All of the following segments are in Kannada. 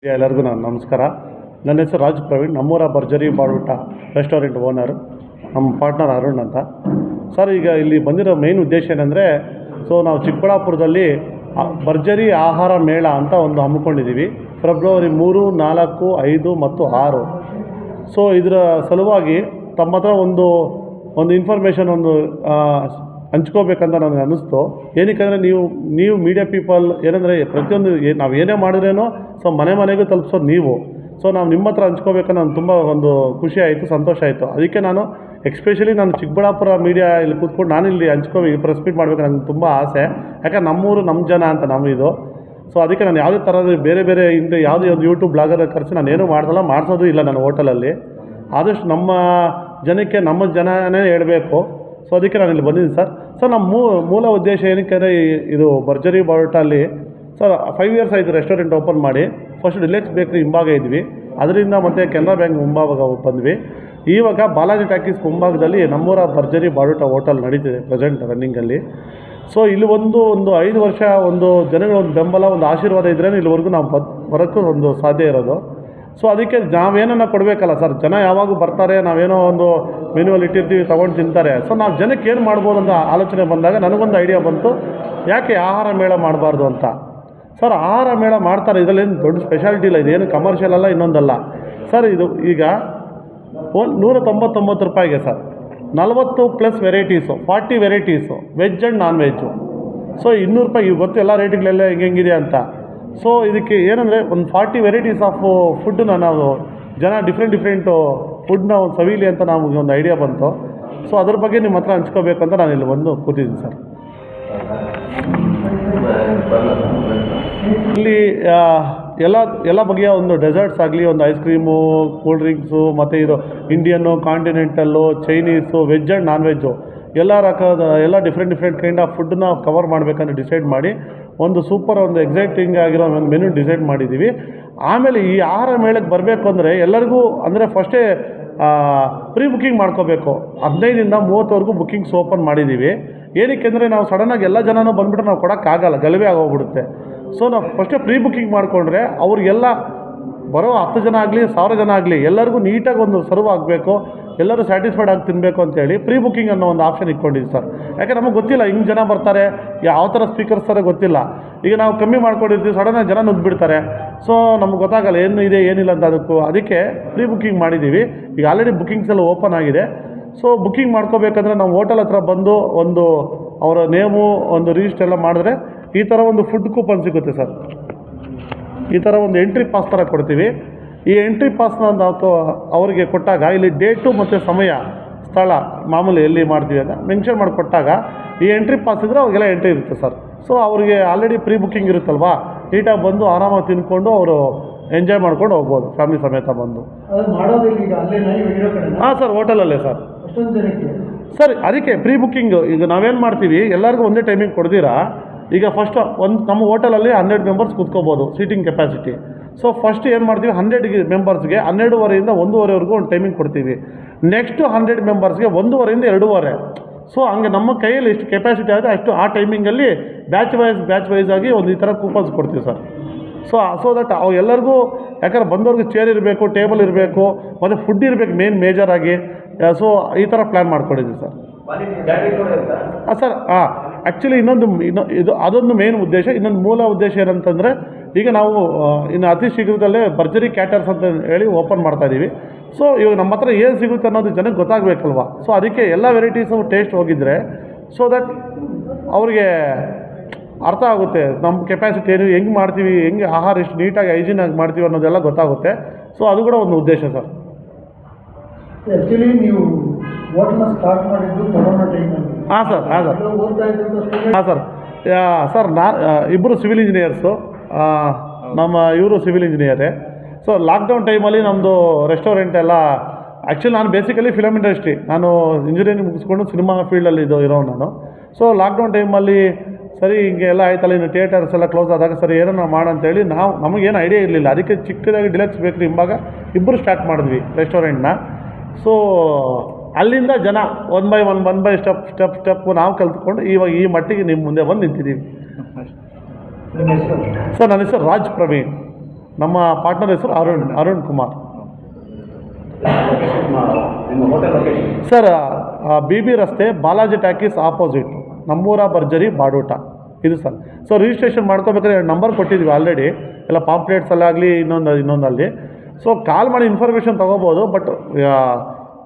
ಎಲ್ಲರಿಗೂ ನಮಸ್ಕಾರ. ನನ್ನ ಹೆಸರು ರಾಜ್ ಪ್ರವೀಣ್, ನಮ್ಮೂರ ಭರ್ಜರಿ ಬಾಡುಟ ರೆಸ್ಟೋರೆಂಟ್ ಓನರ್. ನಮ್ಮ ಪಾರ್ಟ್ನರ್ ಅರುಣ್ ಅಂತ. ಸರ್, ಈಗ ಇಲ್ಲಿ ಬಂದಿರೋ ಮೇನ್ ಉದ್ದೇಶ ಏನಂದರೆ, ನಾವು ಚಿಕ್ಕಬಳ್ಳಾಪುರದಲ್ಲಿ ಭರ್ಜರಿ ಆಹಾರ ಮೇಳ ಅಂತ ಒಂದು ಹಮ್ಮಿಕೊಂಡಿದ್ದೀವಿ. ಫೆಬ್ರವರಿ 3, 4, 5 ಮತ್ತು 6. ಇದರ ಸಲುವಾಗಿ ತಮ್ಮ ಹತ್ರ ಒಂದು ಇನ್ಫಾರ್ಮೇಷನ್ ಹಂಚ್ಕೋಬೇಕಂತ ನನಗೆ ಅನ್ನಿಸ್ತು. ಏನಕ್ಕೆ ನೀವು ಮೀಡಿಯಾ ಪೀಪಲ್ ಏನಂದರೆ, ಪ್ರತಿಯೊಂದು ನಾವು ಏನೇ ಮಾಡಿದ್ರೇನೋ ಮನೆ ಮನೆಗೂ ತಲುಪಿಸೋದು ನೀವು. ನಾವು ನಿಮ್ಮ ಹತ್ರ ಹಂಚ್ಕೋಬೇಕಂತ ನಾನು ತುಂಬ ಖುಷಿ ಆಯಿತು, ಸಂತೋಷ ಆಯಿತು. ಅದಕ್ಕೆ ನಾನು ಎಕ್ಸ್ಪೆಷಲಿ ನಾನು ಚಿಕ್ಕಬಳ್ಳಾಪುರ ಮೀಡಿಯಾ ಇಲ್ಲಿ ಕೂತ್ಕೊಂಡು ನಾನು ಇಲ್ಲಿ ಪ್ರೆಸ್ ಮೀಟ್ ಮಾಡಬೇಕು ನನಗೆ ತುಂಬ ಆಸೆ. ಯಾಕಂದ್ರೆ ನಮ್ಮೂರು ನಮ್ಮ ಜನ ಅಂತ ನಮ್ಮಿದು. ಅದಕ್ಕೆ ನಾನು ಯಾವುದೇ ಥರದ ಬೇರೆ ಯಾವುದೇ ಒಂದು ಯೂಟ್ಯೂಬ್ ಬ್ಲಾಗರ್ ಕರೆಸಿ ನಾನೇನು ಮಾಡಿಸೋದು ಇಲ್ಲ ನನ್ನ ಹೋಟೆಲಲ್ಲಿ. ಆದಷ್ಟು ನಮ್ಮ ಜನಕ್ಕೆ ನಮ್ಮ ಜನನೇ ಹೇಳಬೇಕು. ಅದಕ್ಕೆ ನಾನು ಇಲ್ಲಿ ಬಂದಿದ್ದೀನಿ ಸರ್. ನಮ್ಮ ಮೂಲ ಉದ್ದೇಶ ಏನಕ್ಕೆ ಅಂದರೆ, ಇದು ಭರ್ಜರಿ ಬಾಡುಟಲ್ಲಿ 5 ಇಯರ್ಸ್ ಆಯಿತು ರೆಸ್ಟೋರೆಂಟ್ ಓಪನ್ ಮಾಡಿ. ಫಸ್ಟ್ ಡಿಲೆಕ್ಸ್ ಬೇಕ್ರಿ ಹಿಂಭಾಗ ಇದ್ವಿ, ಅದರಿಂದ ಮತ್ತು ಕೆನರಾ ಬ್ಯಾಂಕ್ ಮುಂಭಾಗ ಬಂದ್ವಿ. ಇವಾಗ ಬಾಲಾಜಿ ಟಾಕೀಸ್ ಮುಂಭಾಗದಲ್ಲಿ ನಮ್ಮೂರ ಭರ್ಜರಿ ಬಾಡುಟ ಹೋಟೆಲ್ ನಡೀತಿದೆ ಪ್ರೆಸೆಂಟ್ ರನ್ನಿಂಗಲ್ಲಿ. ಇಲ್ಲಿ ಒಂದು 5 ವರ್ಷ ಜನಗಳ ಬೆಂಬಲ, ಆಶೀರ್ವಾದ ಇದ್ರೇ ಇಲ್ಲಿವರೆಗೂ ನಾವು ಬರೋಕ್ಕೂ ಸಾಧ್ಯ ಇರೋದು. ಅದಕ್ಕೆ ನಾವೇನನ್ನ ಕೊಡಬೇಕಲ್ಲ ಸರ್. ಜನ ಯಾವಾಗೂ ಬರ್ತಾರೆ, ನಾವೇನೋ ಒಂದು ಮೆನ್ಯುವಲ್ಲಿ ಇಟ್ಟಿರ್ತೀವಿ, ತೊಗೊಂಡು ತಿಂತಾರೆ. ನಾವು ಜನಕ್ಕೆ ಏನು ಮಾಡ್ಬೋದು ಅಂತ ಆಲೋಚನೆ ಬಂದಾಗ ನನಗೊಂದು ಐಡಿಯಾ ಬಂತು, ಯಾಕೆ ಆಹಾರ ಮೇಳ ಮಾಡಬಾರ್ದು ಅಂತ. ಆಹಾರ ಮೇಳ ಮಾಡ್ತಾರೆ, ಇದರಲ್ಲೇನು ದೊಡ್ಡ ಸ್ಪೆಷಾಲಿಟಿ ಇಲ್ಲ, ಇದೇನು ಕಮರ್ಷಿಯಲ್ ಅಲ್ಲ, ಇನ್ನೊಂದಲ್ಲ ಸರ್. ಇದು ಈಗ 199 ರೂಪಾಯಿಗೆ sir 40+ varieties, 40 varieties, veg and non veg. 200 ರೂಪಾಯಿ ಗೊತ್ತು ಎಲ್ಲ ರೇಟ್ಗಳೆಲ್ಲ ಹೆಂಗಿದೆ ಅಂತ. ಇದಕ್ಕೆ ಏನಂದರೆ, ಒಂದು 40 ವೆರೈಟೀಸ್ ಆಫ್ ಫುಡ್ಡನ್ನ ನಾವು ಜನ ಡಿಫ್ರೆಂಟ್ ಫುಡ್ನ ಸವಿಲಿ ಅಂತ ನಮಗೆ ಒಂದು ಐಡಿಯಾ ಬಂತು. ಅದ್ರ ಬಗ್ಗೆ ನಿಮ್ಮ ಹತ್ರ ಹಂಚ್ಕೋಬೇಕು ಅಂತ ನಾನು ಇಲ್ಲಿ ಕೂತಿದ್ದೀನಿ ಸರ್. ಇಲ್ಲಿ ಎಲ್ಲ ಬಗೆಯ ಡೆಸರ್ಟ್ಸ್ ಆಗಲಿ, ಐಸ್ ಕ್ರೀಮು, ಕೂಲ್ ಡ್ರಿಂಕ್ಸು, ಮತ್ತು ಇದು Indian, continental, Chinese, veg and non veg ಎಲ್ಲ ಡಿಫ್ರೆಂಟ್ ಕೈಂಡ್ ಆಫ್ ಫುಡ್ಡನ್ನ ಕವರ್ ಮಾಡಬೇಕಂತ ಡಿಸೈಡ್ ಮಾಡಿ ಸೂಪರ್ ಎಕ್ಸೈಟಿಂಗ್ ಆಗಿರೋ ಒಂದು ಮೆನು ಡಿಸೈಡ್ ಮಾಡಿದ್ದೀವಿ. ಆಮೇಲೆ ಈ ಆಹಾರ ಮೇಳಕ್ಕೆ ಬರಬೇಕು ಅಂದರೆ ಎಲ್ಲರಿಗೂ ಫಸ್ಟೇ ಪ್ರೀ ಬುಕ್ಕಿಂಗ್ ಮಾಡ್ಕೋಬೇಕು. 15ರಿಂದ 30ವರೆಗೂ ಬುಕ್ಕಿಂಗ್ಸ್ ಓಪನ್ ಮಾಡಿದ್ದೀವಿ. ಏನಕ್ಕೆ ಅಂದರೆ, ನಾವು ಸಡನ್ನಾಗಿ ಎಲ್ಲ ಜನನೂ ಬಂದುಬಿಟ್ರೆ ನಾವು ಕೊಡೋಕ್ಕಾಗಲ್ಲ, ಗಲಭೆ ಆಗೋಗ್ಬಿಡುತ್ತೆ. ನಾವು ಫಸ್ಟೇ ಪ್ರೀ ಬುಕ್ಕಿಂಗ್ ಮಾಡಿಕೊಂಡ್ರೆ ಅವ್ರಿಗೆಲ್ಲ ಬರೋ 10 ಜನ ಆಗಲಿ 1000 ಜನ ಆಗಲಿ ಎಲ್ಲರಿಗೂ ನೀಟಾಗಿ ಸರ್ವ್ ಆಗಬೇಕು, ಎಲ್ಲರೂ ಸ್ಯಾಟಿಸ್ಫೈಡ್ ಆಗಿ ತಿನ್ನಬೇಕು ಅಂತೇಳಿ ಪ್ರೀ ಬುಕ್ಕಿಂಗ್ ಅನ್ನೋ ಒಂದು ಆಪ್ಷನ್ ಇಟ್ಕೊಂಡಿದ್ದೀವಿ ಸರ್. ಯಾಕೆ ನಮಗೆ ಗೊತ್ತಿಲ್ಲ ಹಿಂಗೆ ಜನ ಬರ್ತಾರೆ, ಯಾವ ಥರ ಸ್ಪೀಕರ್ಸ್ ಥರ ಗೊತ್ತಿಲ್ಲ. ಈಗ ನಾವು ಕಮ್ಮಿ ಮಾಡ್ಕೊಂಡಿರ್ತೀವಿ, ಸಡನ್ನಾಗಿ ಜನ ನುಗ್ಗಿಬಿಡ್ತಾರೆ. ನಮ್ಗೆ ಗೊತ್ತಾಗಲ್ಲ ಏನು ಇದೆ ಏನಿಲ್ಲ ಅಂತ. ಅದಕ್ಕೆ ಪ್ರೀ ಬುಕ್ಕಿಂಗ್ ಮಾಡಿದ್ದೀವಿ. ಈಗ ಆಲ್ರೆಡಿ ಬುಕ್ಕಿಂಗ್ಸ್ ಎಲ್ಲ ಓಪನ್ ಆಗಿದೆ. ಬುಕ್ಕಿಂಗ್ ಮಾಡ್ಕೋಬೇಕಂದ್ರೆ ನಾವು ಹೋಟೆಲ್ ಹತ್ರ ಬಂದು ಅವರ ನೇಮು ರಿಜಿಸ್ಟರ್ ಎಲ್ಲ ಮಾಡಿದ್ರೆ ಈ ಥರ ಫುಡ್ ಕೂಪನ್ ಸಿಗುತ್ತೆ ಸರ್. ಈ ಥರ ಎಂಟ್ರಿ ಪಾಸ್ ಥರ ಕೊಡ್ತೀವಿ. ಈ ಎಂಟ್ರಿ ಪಾಸ್ನ ಅವರಿಗೆ ಕೊಟ್ಟಾಗ ಇಲ್ಲಿ ಡೇಟು ಮತ್ತು ಸಮಯ, ಸ್ಥಳ ಮಾಮೂಲಿ ಎಲ್ಲಿ ಮಾಡ್ತೀವಿ ಅಂತ ಮೆನ್ಷನ್ ಮಾಡಿ ಕೊಟ್ಟಾಗ ಈ ಎಂಟ್ರಿ ಪಾಸ್ ಇದ್ದರೆ ಅವ್ರಿಗೆಲ್ಲ ಎಂಟ್ರಿ ಇರುತ್ತೆ ಸರ್. ಅವರಿಗೆ ಆಲ್ರೆಡಿ ಪ್ರೀ ಬುಕ್ಕಿಂಗ್ ಇರುತ್ತಲ್ವಾ, ನೀಟಾಗಿ ಬಂದು ಆರಾಮಾಗಿ ತಿಂದ್ಕೊಂಡು ಅವರು ಎಂಜಾಯ್ ಮಾಡ್ಕೊಂಡು ಹೋಗ್ಬೋದು, ಫ್ಯಾಮಿಲಿ ಸಮೇತ ಬಂದು. ಹಾಂ ಸರ್, ಹೋಟೆಲಲ್ಲೇ ಸರ್. ಸರ್, ಅದಕ್ಕೆ ಪ್ರೀ ಬುಕ್ಕಿಂಗ್ ಈಗ ನಾವೇನು ಮಾಡ್ತೀವಿ, ಎಲ್ಲರಿಗೂ ಒಂದೇ ಟೈಮಿಂಗ್ ಕೊಡ್ದಿರಾ. ಈಗ ಫಸ್ಟ್ ನಮ್ಮ ಹೋಟೆಲಲ್ಲಿ 100 ಮೆಂಬರ್ಸ್ ಕೂತ್ಕೋಬೋದು, ಸೀಟಿಂಗ್ ಕೆಪಾಸಿಟಿ. ಫಸ್ಟ್ ಏನು ಮಾಡ್ತೀವಿ, 100 ಮೆಂಬರ್ಸ್ಗೆ 12:30ಯಿಂದ 1:30ವರೆಗೂ ಒಂದು ಟೈಮಿಂಗ್ ಕೊಡ್ತೀವಿ. ನೆಕ್ಸ್ಟು 100 ಮೆಂಬರ್ಸ್ಗೆ 1:30ಯಿಂದ 2:30. ಹಂಗೆ ನಮ್ಮ ಕೈಯಲ್ಲಿ ಎಷ್ಟು ಕೆಪಾಸಿಟಿ ಆಗುತ್ತೆ ಅಷ್ಟು ಆ ಟೈಮಿಂಗಲ್ಲಿ ಬ್ಯಾಚ್ ವೈಸ್ ಆಗಿ ಈ ಥರ ಕೂಪನ್ಸ್ ಕೊಡ್ತೀವಿ ಸರ್. ದಟ್ ಅವು ಎಲ್ಲರಿಗೂ, ಯಾಕಂದ್ರೆ ಬಂದವ್ರಿಗೆ ಚೇರ್ ಇರಬೇಕು, ಟೇಬಲ್ ಇರಬೇಕು, ಮತ್ತು ಫುಡ್ ಇರಬೇಕು ಮೇಜರ್ ಆಗಿ. ಈ ಥರ ಪ್ಲ್ಯಾನ್ ಮಾಡ್ಕೊಂಡಿದ್ದೀವಿ ಸರ್. ಸರ್ ಆ್ಯಕ್ಚುಲಿ ಅದೊಂದು ಮೇನ್ ಉದ್ದೇಶ. ಇನ್ನೊಂದು ಮೂಲ ಉದ್ದೇಶ ಏನಂತಂದರೆ, ಈಗ ನಾವು ಇನ್ನು ಅತಿ ಶೀಘ್ರದಲ್ಲೇ ಭರ್ಜರಿ ಕ್ಯಾಟರ್ಸ್ ಅಂತ ಹೇಳಿ ಓಪನ್ ಮಾಡ್ತಾಯಿದ್ದೀವಿ. ಇವಾಗ ನಮ್ಮ ಹತ್ರ ಏನು ಸಿಗುತ್ತೆ ಅನ್ನೋದು ಜನಕ್ಕೆ ಗೊತ್ತಾಗಬೇಕಲ್ವ. ಅದಕ್ಕೆ ಎಲ್ಲ ವೆರೈಟೀಸು ಟೇಸ್ಟ್ ಹೋಗಿದ್ರೆ ದಟ್ ಅವ್ರಿಗೆ ಅರ್ಥ ಆಗುತ್ತೆ, ನಮ್ಮ ಕೆಪಾಸಿಟಿ ಏನು, ಹೆಂಗೆ ಮಾಡ್ತೀವಿ, ಹೆಂಗೆ ಆಹಾರ ಎಷ್ಟು ನೀಟಾಗಿ ಹೈಜೀನಾಗಿ ಮಾಡ್ತೀವಿ ಅನ್ನೋದೆಲ್ಲ ಗೊತ್ತಾಗುತ್ತೆ. ಅದು ಕೂಡ ಒಂದು ಉದ್ದೇಶ ಸರ್. ಆ್ಯಕ್ಚುಲಿ ನೀವು ಹೋಟೆಲ್ನ ಸ್ಟಾರ್ಟ್ ಮಾಡಿದ್ದು ಕೊರೋನಾ ಟೈಮಲ್ಲಿ. ಹಾಂ ಸರ್. ಇಬ್ಬರು ಸಿವಿಲ್ ಇಂಜಿನಿಯರ್ಸು, ನಮ್ಮ ಇವರು ಸಿವಿಲ್ ಇಂಜಿನಿಯರೇ. ಲಾಕ್ಡೌನ್ ಟೈಮಲ್ಲಿ ನಮ್ಮದು ರೆಸ್ಟೋರೆಂಟ್ ಎಲ್ಲ, ಆ್ಯಕ್ಚುಲಿ ನಾನು ಬೇಸಿಕಲಿ ಫಿಲಮ್ ಇಂಡಸ್ಟ್ರಿ, ನಾನು ಇಂಜಿನಿಯರಿಂಗ್ ಮುಗಿಸ್ಕೊಂಡು ಸಿನಿಮಾ ಫೀಲ್ಡಲ್ಲಿ ಇರೋ ನಾನು. ಲಾಕ್ಡೌನ್ ಟೈಮಲ್ಲಿ ಸರಿ ಹಿಂಗೆ ಎಲ್ಲ ಆಯ್ತಲ್ಲ, ಇನ್ನು ಥಿಯೇಟರ್ಸ್ ಎಲ್ಲ ಕ್ಲೋಸ್ ಆದಾಗ ಸರಿ ಏನೋ ಮಾಡೋಂತೇಳಿ ನಮಗೇನು ಐಡಿಯಾ ಇರಲಿಲ್ಲ. ಅದಕ್ಕೆ ಚಿಕ್ಕದಾಗಿ ಡಿಲೆಕ್ಸ್ ಬೇಕ್ರಿ ಹಿಂಭಾಗ ಇಬ್ಬರು ಸ್ಟಾರ್ಟ್ ಮಾಡಿದ್ವಿ ರೆಸ್ಟೋರೆಂಟ್ನ. ಅಲ್ಲಿಂದ ಜನ ಒನ್ ಬೈ ಸ್ಟೆಪ್ ನಾವು ಕಲ್ತ್ಕೊಂಡು ಇವಾಗ ಈ ಮಟ್ಟಿಗೆ ನಿಮ್ಮ ಮುಂದೆ ಬಂದು ನಿಂತಿದ್ದೀವಿ. ಸರ್, ನನ್ನ ಹೆಸರು ರಾಜ್ ಪ್ರವೀಣ್. ನಮ್ಮ ಪಾರ್ಟ್ನರ್ ಹೆಸರು ಅರುಣ್ ಕುಮಾರ್. ಸರ್ BB ರಸ್ತೆ ಬಾಲಾಜಿ ಟಾಕೀಸ್ ಆಪೋಸಿಟ್ ನಮ್ಮೂರ ಭರ್ಜರಿ ಬಾಡೂಟ ಇದು ಸರ್. ಸೊ ರಿಜಿಸ್ಟ್ರೇಷನ್ ಮಾಡ್ಕೋಬೇಕಾದ್ರೆ 2 ನಂಬರ್ ಕೊಟ್ಟಿದ್ವಿ ಆಲ್ರೆಡಿ, ಎಲ್ಲ ಪಾಂಪ್ಲೇಟ್ಸಲ್ಲಾಗಲಿ ಇನ್ನೊಂದಲ್ಲಿ. ಸೊ ಕಾಲ್ ಮಾಡಿ ಇನ್ಫಾರ್ಮೇಷನ್ ತೊಗೋಬೋದು, ಬಟ್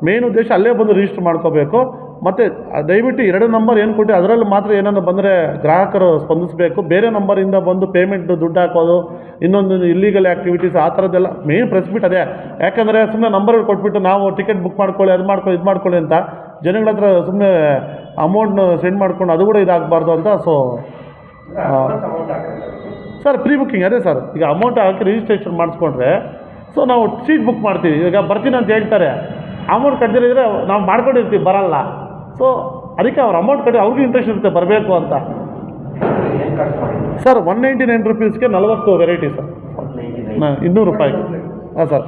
ಮೇನ್ ಉದ್ದೇಶ ಅಲ್ಲೇ ಬಂದು ರಿಜಿಸ್ಟರ್ ಮಾಡ್ಕೋಬೇಕು. ಮತ್ತು ದಯವಿಟ್ಟು 2 ನಂಬರ್ ಏನು ಕೊಟ್ಟು ಅದರಲ್ಲಿ ಮಾತ್ರ ಏನಾದ್ರು ಬಂದರೆ ಗ್ರಾಹಕರು ಸ್ಪಂದಿಸಬೇಕು. ಬೇರೆ ನಂಬರಿಂದ ಬಂದು ಪೇಮೆಂಟ್ ದುಡ್ಡು ಹಾಕೋದು, ಇನ್ನೊಂದು ಇಲ್ಲೀಗಲ್ ಆ್ಯಕ್ಟಿವಿಟೀಸ್ ಆ ಥರದ್ದೆಲ್ಲ ಮೇನ್ ಪ್ರೆಸ್ ಬಿಟ್ ಅದೇ. ಯಾಕಂದರೆ ಸುಮ್ಮನೆ ನಂಬರ್ ಕೊಟ್ಬಿಟ್ಟು ನಾವು ಟಿಕೆಟ್ ಬುಕ್ ಮಾಡ್ಕೊಳ್ಳಿ, ಅದು ಮಾಡ್ಕೊಳ್ಳಿ, ಇದು ಮಾಡ್ಕೊಳ್ಳಿ ಅಂತ ಜನಗಳ ಹತ್ರ ಸುಮ್ಮನೆ ಅಮೌಂಟ್ನ ಸೆಂಡ್ ಮಾಡ್ಕೊಂಡು ಅದು ಕೂಡ ಇದಾಗಬಾರ್ದು ಅಂತ. ಸೊ ಸರ್ ಪ್ರೀ ಬುಕ್ಕಿಂಗ್ ಅದೇ ಸರ್. ಈಗ ಅಮೌಂಟ್ ಹಾಕಿ ರಿಜಿಸ್ಟ್ರೇಷನ್ ಮಾಡಿಸ್ಕೊಂಡ್ರೆ ಸೊ ನಾವು ಸೀಟ್ ಬುಕ್ ಮಾಡ್ತೀವಿ. ಈಗ ಬರ್ತೀನಿ ಅಂತ ಹೇಳ್ತಾರೆ, ಅಮೌಂಟ್ ಕಟ್ಟಿದ್ರೆ ನಾವು ಮಾಡ್ಕೊಂಡಿರ್ತೀವಿ, ಬರಲ್ಲ. ಸೊ ಅದಕ್ಕೆ ಅವ್ರು ಅಮೌಂಟ್ ಕಟ್ಟಿ ಅವ್ರಿಗೂ ಇಂಟ್ರೆಸ್ಟ್ ಇರುತ್ತೆ ಬರಬೇಕು ಅಂತ. ಸರ್ 199 ರುಪೀಸ್ಗೆ 40 ವೆರೈಟಿ ಸರ್, 200 ರೂಪಾಯಿ. ಹಾಂ ಸರ್.